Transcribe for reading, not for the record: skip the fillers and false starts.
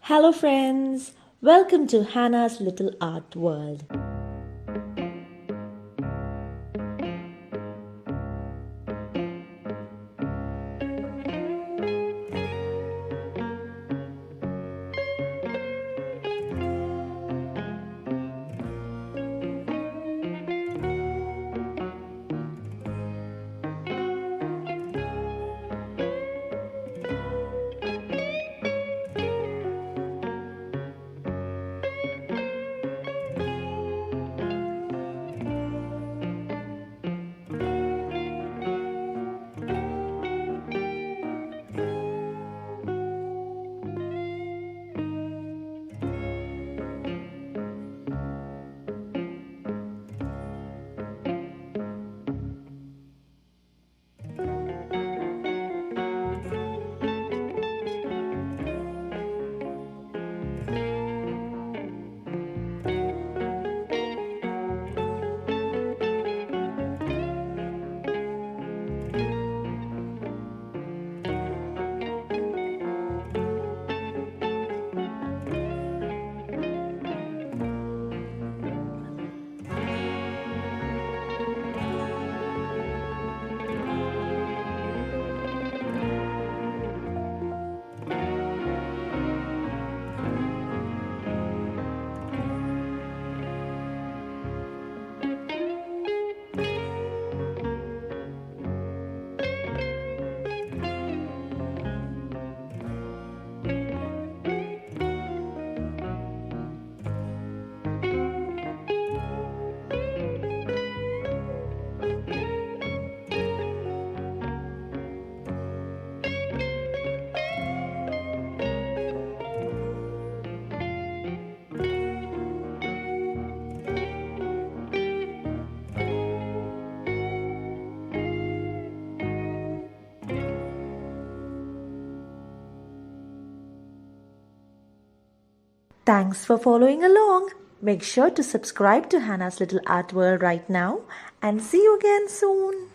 Hello, friends. Welcome to Hannah's Little Art World. Thanks for following along. Make sure to subscribe to Hannah's Little Art World right now and see you again soon.